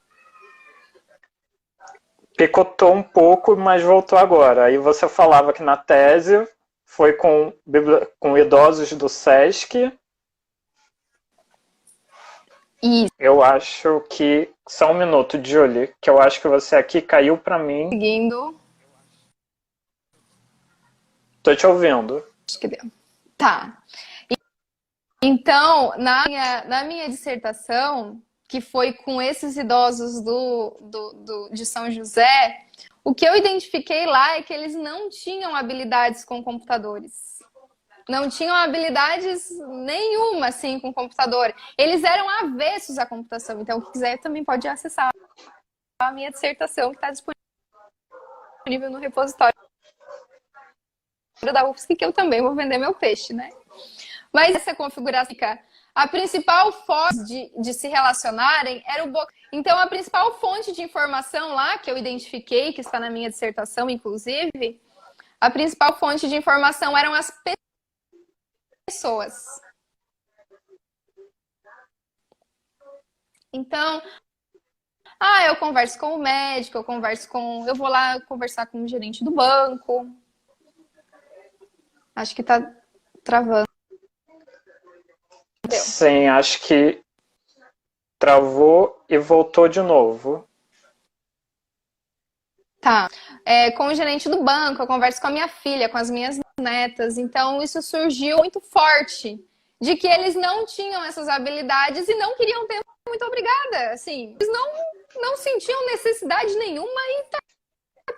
Picotou um pouco, mas voltou agora. Aí você falava que na tese foi com idosos do SESC. Isso. Eu acho que... Só um minuto, Julie, que eu acho que você aqui caiu para mim. Seguindo. Tô te ouvindo. Acho que deu. Tá. Então, na minha dissertação, que foi com esses idosos de São José, o que eu identifiquei lá é que eles não tinham habilidades com computadores. Não tinham habilidades nenhuma, assim, com computador. Eles eram avessos à computação. Então, quem quiser também pode acessar a minha dissertação, que está disponível no repositório da UFSC, que eu também vou vender meu peixe, né? Mas essa configuração, a principal fonte de se relacionarem era o boca. Então, a principal fonte de informação lá, que eu identifiquei, que está na minha dissertação, inclusive, a principal fonte de informação eram as pessoas. Então, eu converso com o médico, eu vou lá conversar com o gerente do banco. Acho que tá travando. Sim, acho que travou e voltou de novo. Tá. Com o gerente do banco, eu converso com a minha filha, com as minhas netas. Então, isso surgiu muito forte, de que eles não tinham essas habilidades e não queriam ter. Muito obrigada. Assim, eles não sentiam necessidade nenhuma e tá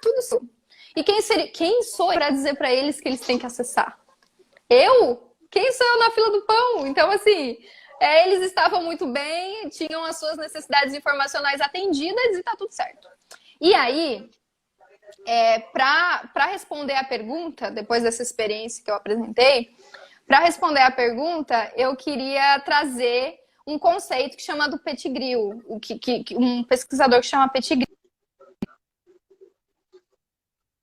tudo certo. E quem sou eu para dizer para eles que eles têm que acessar? Eu? Quem sou eu na fila do pão? Então, assim, eles estavam muito bem, tinham as suas necessidades informacionais atendidas e tá tudo certo. E aí, para responder a pergunta, depois dessa experiência que eu apresentei, para responder a pergunta, eu queria trazer um conceito que chama do Pettigrew, um pesquisador que chama Pettigrew.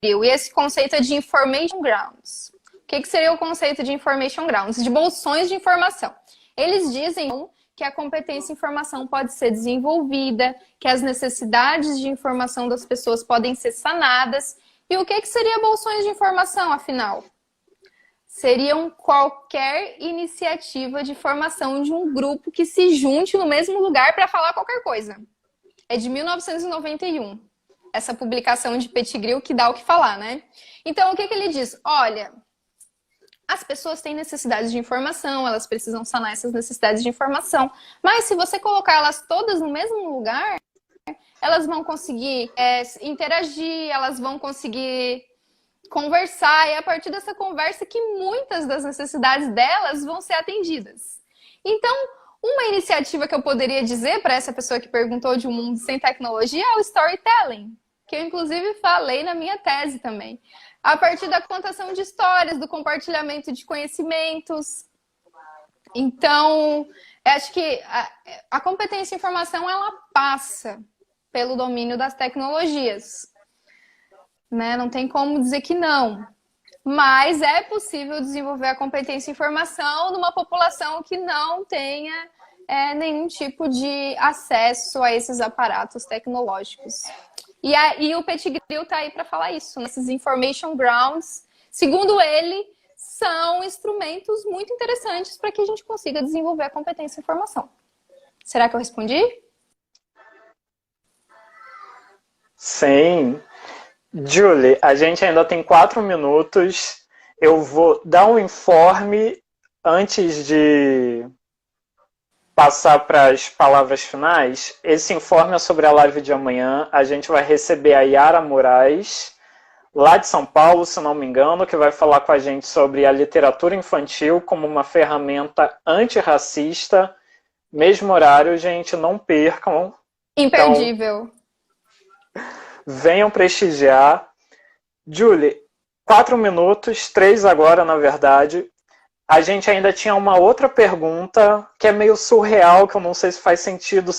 E esse conceito é de Information Grounds. O que seria o conceito de Information Grounds? De bolsões de informação. Eles dizem que a competência em informação pode ser desenvolvida, que as necessidades de informação das pessoas podem ser sanadas. E o que seria bolsões de informação, afinal? Seriam qualquer iniciativa de formação de um grupo que se junte no mesmo lugar para falar qualquer coisa. É de 1991, essa publicação de Pettigrew que dá o que falar, né? Então, o que ele diz? Olha, as pessoas têm necessidades de informação, elas precisam sanar essas necessidades de informação, mas se você colocar elas todas no mesmo lugar, elas vão conseguir interagir, elas vão conseguir conversar, e é a partir dessa conversa que muitas das necessidades delas vão ser atendidas. Então, uma iniciativa que eu poderia dizer para essa pessoa que perguntou de um mundo sem tecnologia é o storytelling, que eu inclusive falei na minha tese também. A partir da contação de histórias, do compartilhamento de conhecimentos. Então, eu acho que a competência em informação, ela passa pelo domínio das tecnologias. Né? Não tem como dizer que não. Mas é possível desenvolver a competência em informação numa população que não tenha nenhum tipo de acesso a esses aparatos tecnológicos. E o Pettigrew está aí para falar isso. Esses Information Grounds, segundo ele, são instrumentos muito interessantes para que a gente consiga desenvolver a competência em informação. Será que eu respondi? Sim. Julie, a gente ainda tem 4 minutos. Eu vou dar um informe antes de passar para as palavras finais. Esse informe é sobre a live de amanhã. A gente vai receber a Yara Moraes, lá de São Paulo, se não me engano, que vai falar com a gente sobre a literatura infantil como uma ferramenta antirracista. Mesmo horário, gente, não percam. Imperdível. Então, venham prestigiar. Julie, 4 minutos, 3 agora, na verdade. A gente ainda tinha uma outra pergunta que é meio surreal, que eu não sei se faz sentido,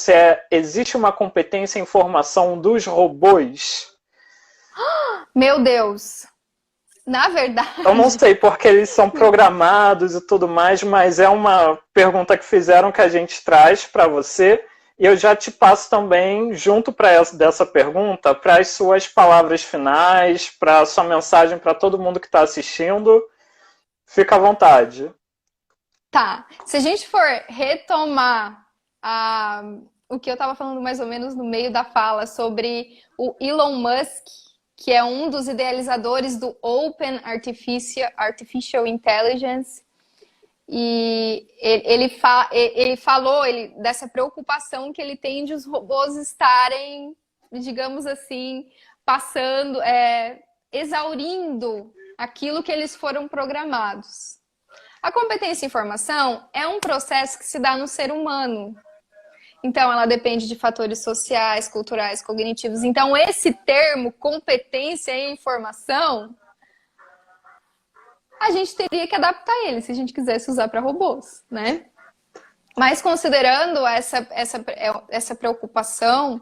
existe uma competência em formação dos robôs? Meu Deus! Na verdade... Eu não sei porque eles são programados e tudo mais, mas é uma pergunta que fizeram que a gente traz para você. E eu já te passo também, junto dessa pergunta, para as suas palavras finais, para a sua mensagem para todo mundo que está assistindo. Fica à vontade. Tá. Se a gente for retomar o que eu estava falando mais ou menos no meio da fala sobre o Elon Musk, que é um dos idealizadores do Open Artificial Intelligence, e ele falou dessa preocupação que ele tem de os robôs estarem, digamos assim, passando, exaurindo aquilo que eles foram programados. A competência em informação é um processo que se dá no ser humano. Então, ela depende de fatores sociais, culturais, cognitivos. Então, esse termo, competência em informação, a gente teria que adaptar ele, se a gente quisesse usar para robôs, né? Mas considerando essa preocupação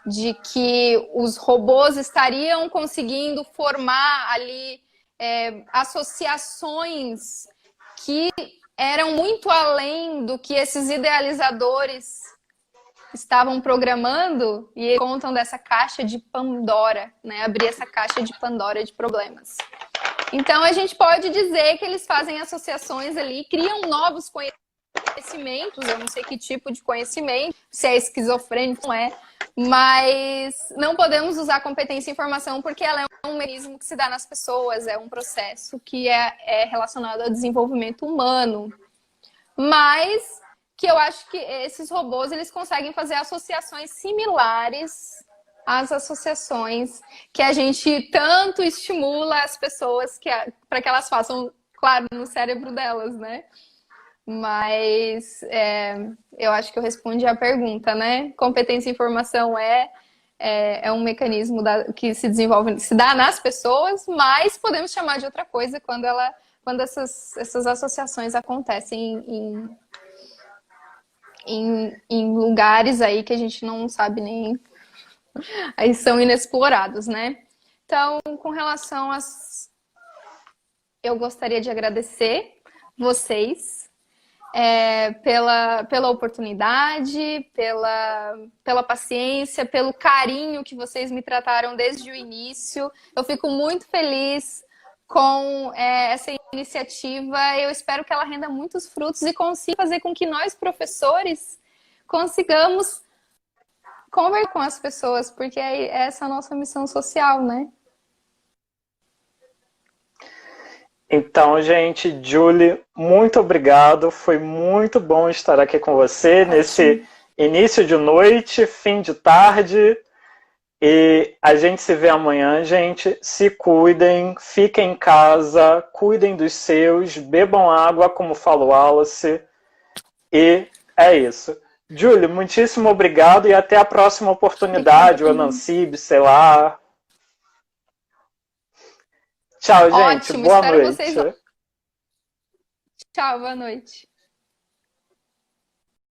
de que os robôs estariam conseguindo formar ali associações que eram muito além do que esses idealizadores estavam programando, e contam dessa caixa de Pandora, né? Abrir essa caixa de Pandora de problemas. Então, a gente pode dizer que eles fazem associações ali, criam novos conhecimentos, eu não sei que tipo de conhecimento, se é esquizofrênico, não é, mas não podemos usar competência em informação porque ela é um mecanismo que se dá nas pessoas, é um processo que é relacionado ao desenvolvimento humano. Mas que eu acho que esses robôs, eles conseguem fazer associações similares às associações que a gente tanto estimula as pessoas para que elas façam, claro, no cérebro delas, né? Mas eu acho que eu respondi a pergunta, né? Competência em informação é um mecanismo que se desenvolve, se dá nas pessoas, mas podemos chamar de outra coisa quando essas associações acontecem em lugares aí que a gente não sabe nem... Aí são inexplorados, né? Então, com relação eu gostaria de agradecer vocês pela oportunidade, pela paciência, pelo carinho que vocês me trataram desde o início. Eu fico muito feliz com essa iniciativa. Eu espero que ela renda muitos frutos e consiga fazer com que nós, professores, consigamos conversar com as pessoas, porque essa é a nossa missão social, né? Então, gente, Julie, muito obrigado. Foi muito bom estar aqui com você nesse início de noite, fim de tarde. E a gente se vê amanhã, gente. Se cuidem, fiquem em casa, cuidem dos seus, bebam água, como falou Wallace. E é isso. Julie, muitíssimo obrigado e até a próxima oportunidade, ou Nancib, sei lá. Tchau, gente. Ótimo, Boa espero noite. vocês. Tchau, boa noite.